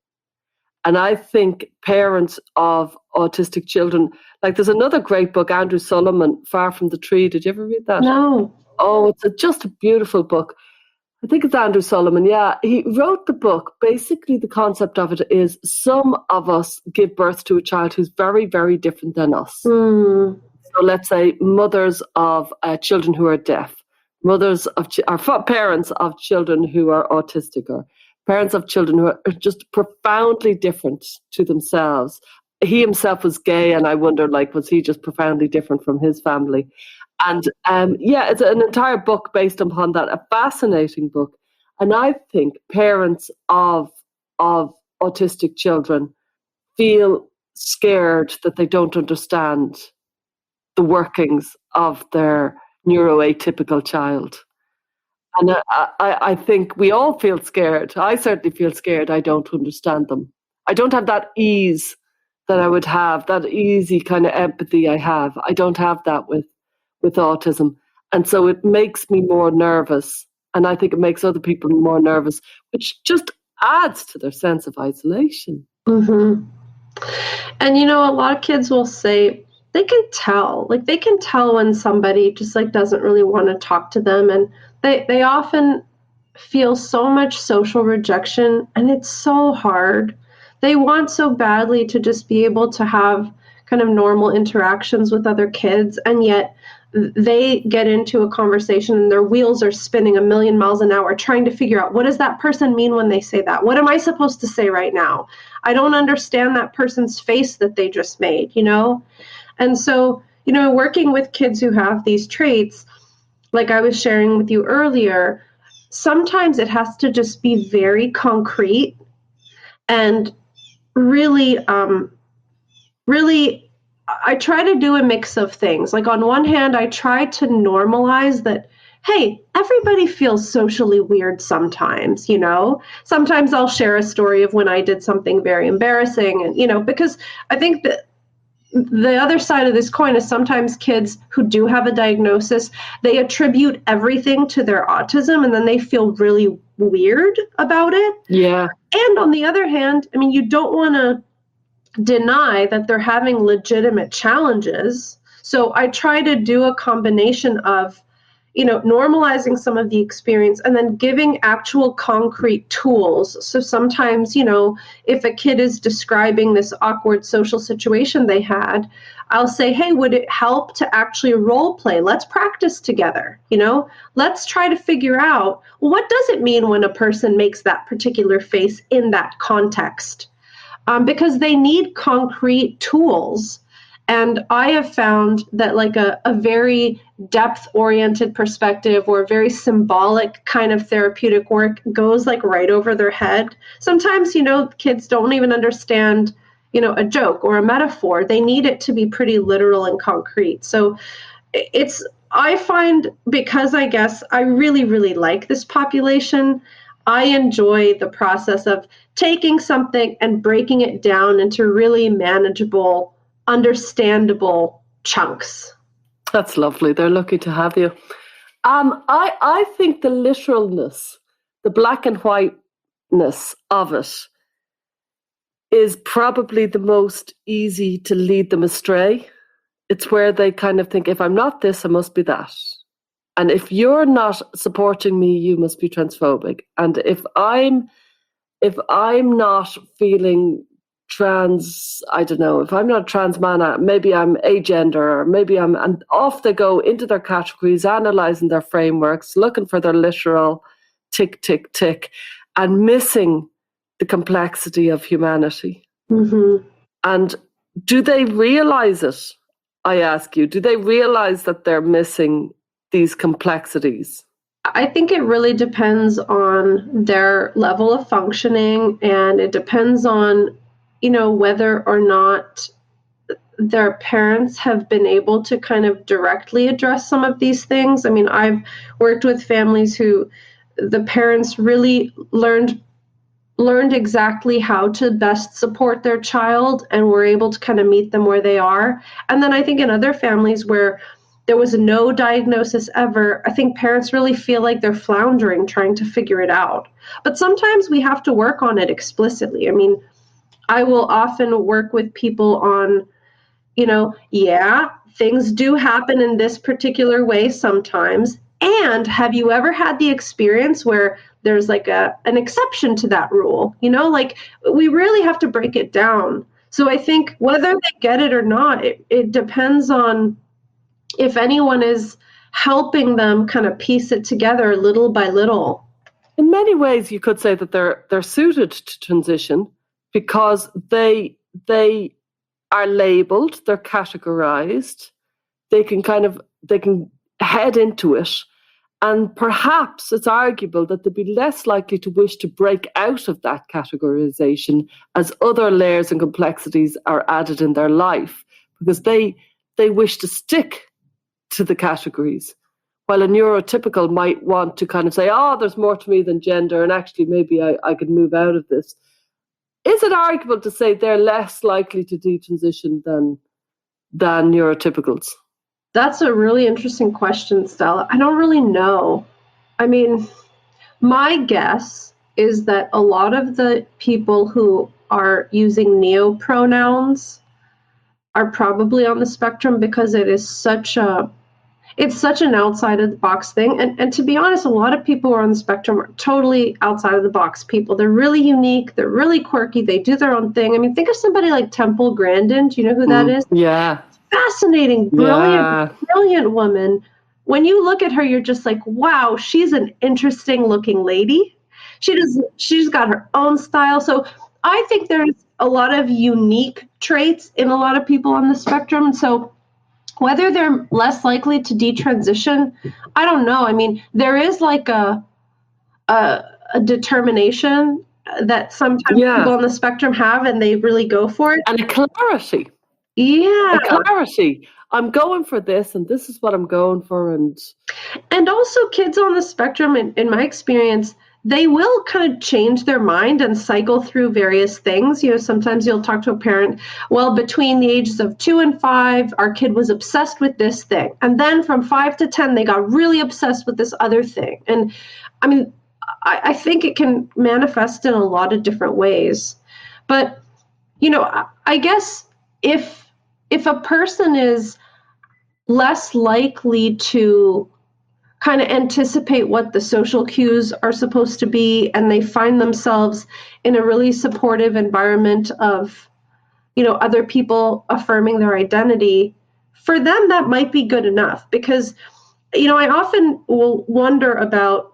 And I think parents of autistic children, like there's another great book, Andrew Solomon, Far from the Tree. Did you ever read that? No. Oh, it's just a beautiful book. I think it's Andrew Solomon. Yeah, he wrote the book. Basically, the concept of it is some of us give birth to a child who's very, very different than us. So let's say mothers of children who are deaf, mothers of parents of children who are autistic, or parents of children who are just profoundly different to themselves. He himself was gay, and I wonder, was he just profoundly different from his family? And it's an entire book based upon that, a fascinating book. And I think parents of autistic children feel scared that they don't understand the workings of their neuroatypical child. And I think we all feel scared. I certainly feel scared. I don't understand them. I don't have that ease that I would have, that easy kind of empathy I have. I don't have that with autism. And so it makes me more nervous. And I think it makes other people more nervous, which just adds to their sense of isolation. Mm-hmm. And, a lot of kids will say they can tell. They can tell when somebody just doesn't really want to talk to them. And they often feel so much social rejection, and it's so hard. They want so badly to just be able to have kind of normal interactions with other kids, and yet they get into a conversation and their wheels are spinning a million miles an hour trying to figure out, what does that person mean when they say that? What am I supposed to say right now? I don't understand that person's face that they just made, And so, working with kids who have these traits, like I was sharing with you earlier, sometimes it has to just be very concrete and really, I try to do a mix of things. On one hand, I try to normalize that, hey, everybody feels socially weird sometimes, Sometimes I'll share a story of when I did something very embarrassing, and, because I think that the other side of this coin is sometimes kids who do have a diagnosis, they attribute everything to their autism, and then they feel really weird about it. Yeah. And on the other hand, I mean, you don't want to deny that they're having legitimate challenges. So I try to do a combination of, normalizing some of the experience and then giving actual concrete tools. So sometimes, if a kid is describing this awkward social situation they had, I'll say, hey, would it help to actually role play? Let's practice together. Let's try to figure out, what does it mean when a person makes that particular face in that context? Because they need concrete tools. And I have found that a very depth-oriented perspective or very symbolic kind of therapeutic work goes right over their head. Sometimes, kids don't even understand, a joke or a metaphor. They need it to be pretty literal and concrete. So it's I find, because I guess I really, really like this population, I enjoy the process of taking something and breaking it down into really manageable, understandable chunks. That's lovely. They're lucky to have you. I think the literalness, the black and whiteness of it is probably the most easy to lead them astray. It's where they kind of think, if I'm not this, I must be that. And if you're not supporting me, you must be transphobic. And if I'm not feeling trans, I don't know, if I'm not a trans man, maybe I'm agender, or maybe and off they go into their categories, analysing their frameworks, looking for their literal tick, tick, tick, and missing the complexity of humanity. Mm-hmm. And do they realise it? I ask you, do they realise that they're missing these complexities? I think it really depends on their level of functioning, and it depends on, whether or not their parents have been able to kind of directly address some of these things. I mean, I've worked with families who the parents really learned exactly how to best support their child and were able to kind of meet them where they are. And then I think in other families where there was no diagnosis ever, I think parents really feel like they're floundering trying to figure it out. But sometimes we have to work on it explicitly. I mean, I will often work with people on, things do happen in this particular way sometimes. And have you ever had the experience where there's like an exception to that rule? Like we really have to break it down. So I think whether they get it or not, it depends on if anyone is helping them kind of piece it together little by little. In many ways, you could say that they're suited to transition because they are labeled, they're categorized, they can head into it, and perhaps it's arguable that they'd be less likely to wish to break out of that categorization as other layers and complexities are added in their life, because they wish to stick to the categories, while a neurotypical might want to kind of say, there's more to me than gender, and actually maybe I could move out of this. Is it arguable to say they're less likely to detransition than neurotypicals? That's a really interesting question, Stella. I don't really know. I mean, my guess is that a lot of the people who are using neo pronouns are probably on the spectrum because it's such an outside of the box thing. And to be honest, a lot of people who are on the spectrum are totally outside of the box people. They're really unique. They're really quirky. They do their own thing. I mean, think of somebody like Temple Grandin. Do you know who that is? Yeah. Fascinating, brilliant woman. When you look at her, you're just like, wow, she's an interesting looking lady. She's got her own style. So I think there's a lot of unique traits in a lot of people on the spectrum. So whether they're less likely to detransition, I don't know. I mean, there is like a determination that sometimes people on the spectrum have, and they really go for it. And a clarity. Yeah. A clarity. I'm going for this, and this is what I'm going for. And also kids on the spectrum, in my experience, they will kind of change their mind and cycle through various things. Sometimes you'll talk to a parent, well, between the ages of 2 and 5, our kid was obsessed with this thing. And then from 5 to 10, they got really obsessed with this other thing. And I mean, I think it can manifest in a lot of different ways. But, I guess if a person is less likely to kind of anticipate what the social cues are supposed to be, and they find themselves in a really supportive environment of, other people affirming their identity, for them, that might be good enough. Because, I often will wonder about,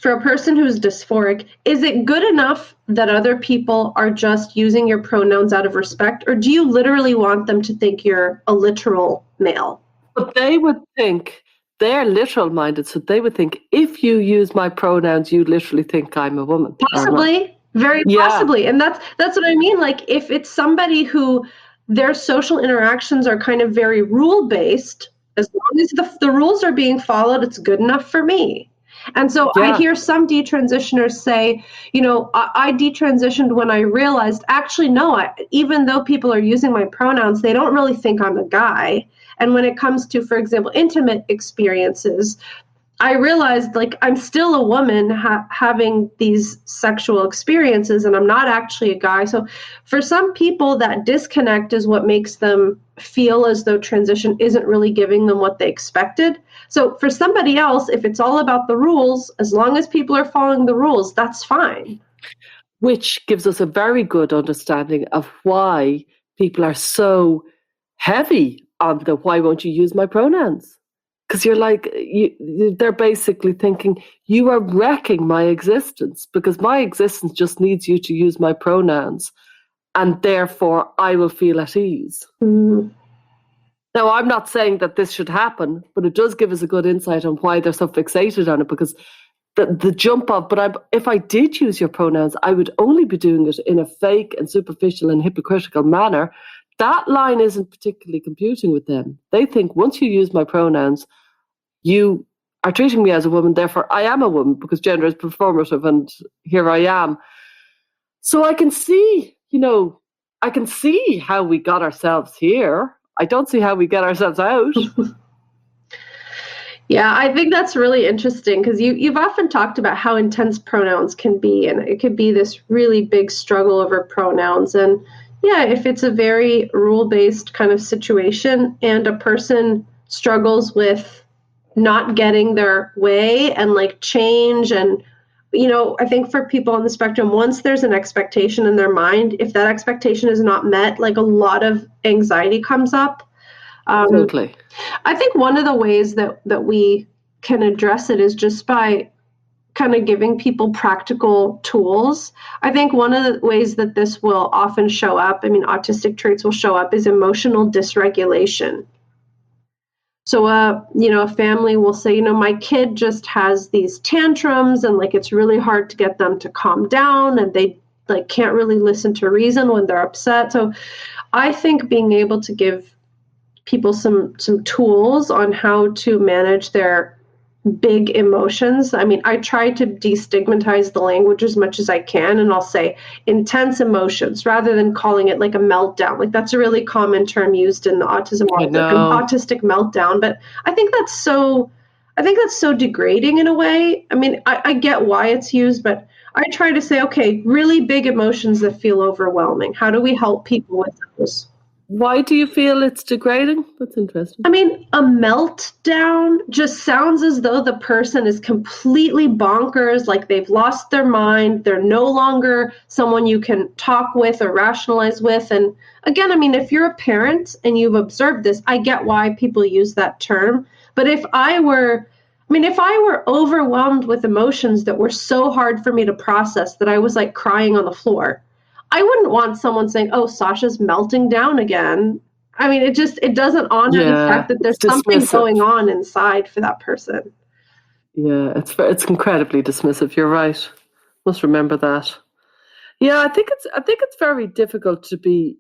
for a person who's dysphoric, is it good enough that other people are just using your pronouns out of respect, or do you literally want them to think you're a literal male? But they would think, they're literal minded, so they would think, if you use my pronouns, you literally think I'm a woman. Possibly, very possibly. And that's what I mean. Like, if it's somebody who their social interactions are kind of very rule-based, As long as the rules are being followed, it's good enough for me. And so I hear some detransitioners say, I detransitioned when I realized, actually, no, even though people are using my pronouns, they don't really think I'm a guy. And when it comes to, for example, intimate experiences, I realized I'm still a woman having these sexual experiences, and I'm not actually a guy. So for some people, that disconnect is what makes them feel as though transition isn't really giving them what they expected. So for somebody else, if it's all about the rules, as long as people are following the rules, that's fine. Which gives us a very good understanding of why people are so heavy on the why won't you use my pronouns? Because they're basically thinking, you are wrecking my existence because my existence just needs you to use my pronouns and therefore I will feel at ease. Mm-hmm. Now, I'm not saying that this should happen, but it does give us a good insight on why they're so fixated on it, because the jump of, if I did use your pronouns, I would only be doing it in a fake and superficial and hypocritical manner. That line isn't particularly computing with them. They think once you use my pronouns, you are treating me as a woman, therefore I am a woman because gender is performative and here I am. So I can see, how we got ourselves here. I don't see how we get ourselves out. Yeah, I think that's really interesting because you've often talked about how intense pronouns can be, and it could be this really big struggle over pronouns. And yeah, if it's a very rule-based kind of situation and a person struggles with not getting their way and change, and I think for people on the spectrum, once there's an expectation in their mind, if that expectation is not met, a lot of anxiety comes up. Totally. I think one of the ways that we can address it is just by kind of giving people practical tools. I think one of the ways that this will often show up, autistic traits will show up, is emotional dysregulation. So, a family will say, my kid just has these tantrums and it's really hard to get them to calm down, and they can't really listen to reason when they're upset. So I think being able to give people some tools on how to manage their big emotions. I try to destigmatize the language as much as I can, and I'll say intense emotions rather than calling it a meltdown. That's a really common term used in the autism world, an autistic meltdown. But I think that's so degrading in a way. I get why it's used, but I try to say, okay, really big emotions that feel overwhelming. How do we help people with those? Why do you feel it's degrading? That's interesting. A meltdown just sounds as though the person is completely bonkers, they've lost their mind. They're no longer someone you can talk with or rationalize with. And again, if you're a parent and you've observed this, I get why people use that term. But if I were overwhelmed with emotions that were so hard for me to process that I was crying on the floor, I wouldn't want someone saying, "Oh, Sasha's melting down again." It doesn't honor the fact that there's something going on inside for that person. Yeah, it's incredibly dismissive. You're right. Must remember that. Yeah, I think it's very difficult to be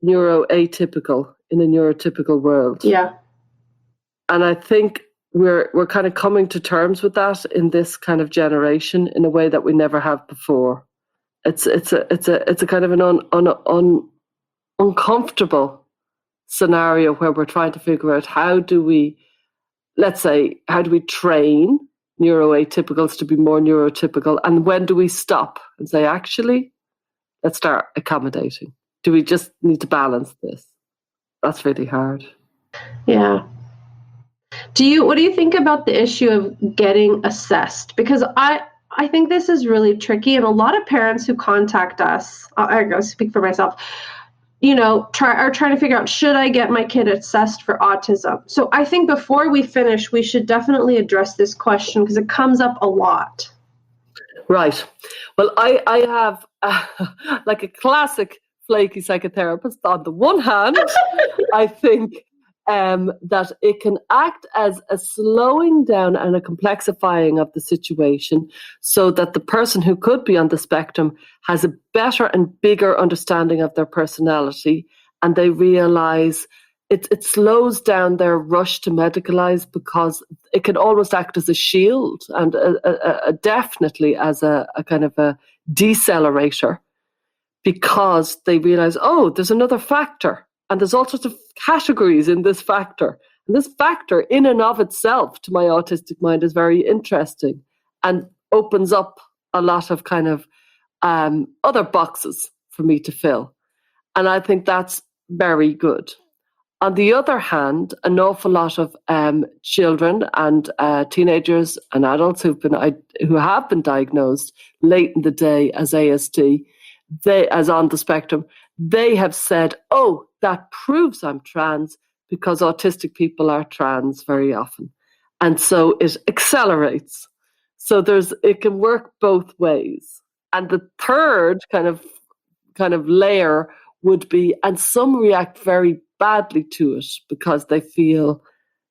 neuroatypical in a neurotypical world. Yeah. And I think we're kind of coming to terms with that in this kind of generation in a way that we never have before. It's a kind of an uncomfortable scenario where we're trying to figure out how do we train neuroatypicals to be more neurotypical, and when do we stop and say, actually, let's start accommodating? Do we just need to balance this? That's really hard. Yeah. What do you think about the issue of getting assessed? Because I think this is really tricky, and a lot of parents who contact us, I gotta speak for myself, are trying to figure out, should I get my kid assessed for autism? So I think before we finish, we should definitely address this question because it comes up a lot. Right. Well, I have a classic flaky psychotherapist. On the one hand, I think that it can act as a slowing down and a complexifying of the situation so that the person who could be on the spectrum has a better and bigger understanding of their personality, and they realize it slows down their rush to medicalize, because it can almost act as a shield and definitely as a kind of a decelerator, because they realize, oh, there's another factor, and there's all sorts of categories in this factor. And this factor in and of itself, to my autistic mind, is very interesting and opens up a lot of kind of other boxes for me to fill. And I think that's very good. On the other hand, an awful lot of children and teenagers and adults who have been diagnosed late in the day as ASD, as on the spectrum, they have said, oh, that proves I'm trans, because autistic people are trans very often. And so it accelerates. So it can work both ways. And the third kind of layer would be, and some react very badly to it because they feel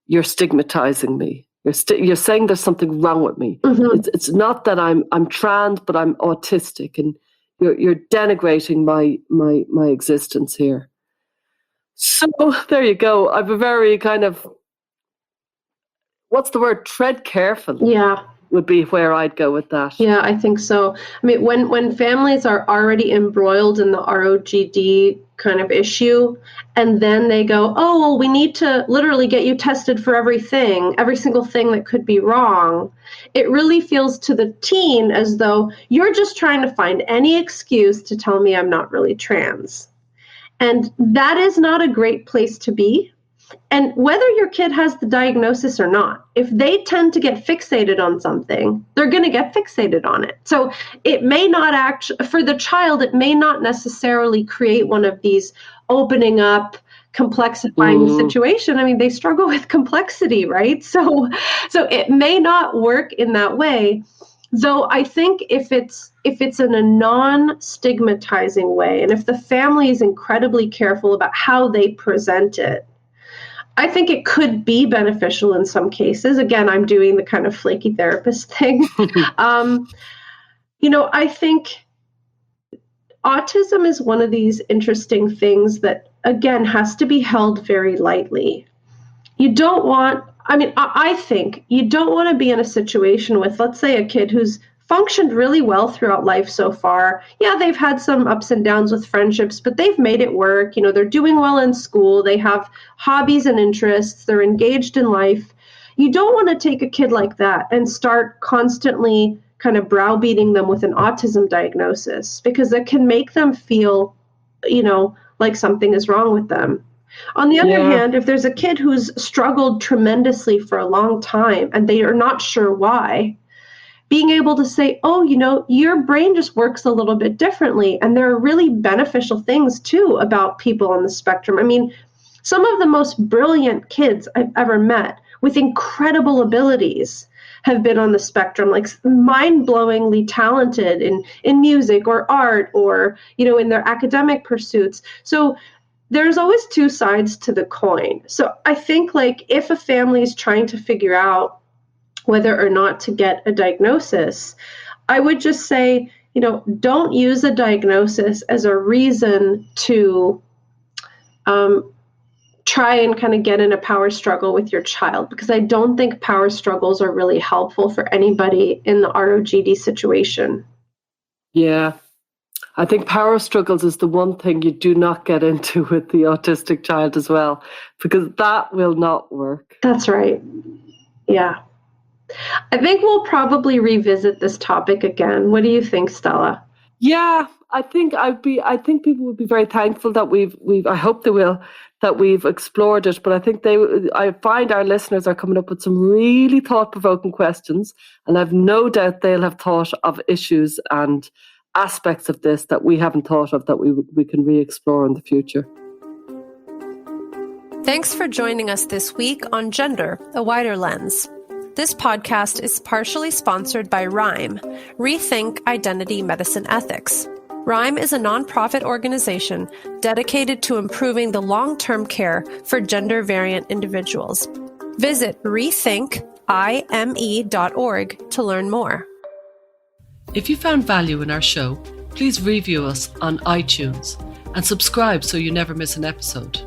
you're stigmatizing me. You're saying there's something wrong with me. Mm-hmm. It's not that I'm trans, but I'm autistic, and you're denigrating my existence here. So there you go. I've a very kind of, what's the word? Tread carefully. Yeah. Would be where I'd go with that. Yeah, I think so. I mean, when families are already embroiled in the ROGD kind of issue, and then they go, oh, well, we need to literally get you tested for every single thing that could be wrong. It really feels to the teen as though you're just trying to find any excuse to tell me I'm not really trans. And that is not a great place to be. And whether your kid has the diagnosis or not, if they tend to get fixated on something, they're going to get fixated on it. So it may not for the child, it may not necessarily create one of these opening up, complexifying situation. I mean, they struggle with complexity, right? So it may not work in that way. Though I think if it's in a non-stigmatizing way, and if the family is incredibly careful about how they present it, I think it could be beneficial in some cases. Again, I'm doing the kind of flaky therapist thing. I think autism is one of these interesting things that, again, has to be held very lightly. I think you don't want to be in a situation with, let's say, a kid who's functioned really well throughout life so far. Yeah, they've had some ups and downs with friendships, but they've made it work. They're doing well in school. They have hobbies and interests. They're engaged in life. You don't want to take a kid like that and start constantly kind of browbeating them with an autism diagnosis, because it can make them feel, like something is wrong with them. On the other hand, if there's a kid who's struggled tremendously for a long time and they are not sure why, being able to say, oh, your brain just works a little bit differently. And there are really beneficial things, too, about people on the spectrum. I mean, some of the most brilliant kids I've ever met with incredible abilities have been on the spectrum, like mind-blowingly talented in music or art or, in their academic pursuits. So there's always two sides to the coin. So I think, like, if a family is trying to figure out whether or not to get a diagnosis, I would just say, don't use a diagnosis as a reason to try and kind of get in a power struggle with your child, because I don't think power struggles are really helpful for anybody in the ROGD situation. Yeah. I think power struggles is the one thing you do not get into with the autistic child as well, because that will not work. That's right. Yeah. I think we'll probably revisit this topic again. What do you think, Stella? Yeah, I think people would be very thankful that we've I hope they will, that we've explored it. But I think I find our listeners are coming up with some really thought-provoking questions, and I've no doubt they'll have thought of issues and aspects of this that we haven't thought of that we can re-explore in the future. Thanks for joining us this week on Gender, a Wider Lens. This podcast is partially sponsored by RIME, Rethink Identity Medicine Ethics. RIME is a nonprofit organization dedicated to improving the long-term care for gender-variant individuals. Visit rethinkime.org to learn more. If you found value in our show, please review us on iTunes and subscribe so you never miss an episode.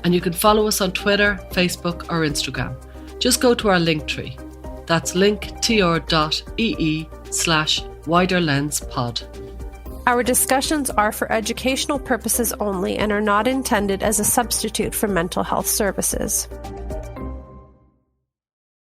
And you can follow us on Twitter, Facebook or Instagram. Just go to our Linktree. That's linktr.ee/widerlenspod. Our discussions are for educational purposes only and are not intended as a substitute for mental health services.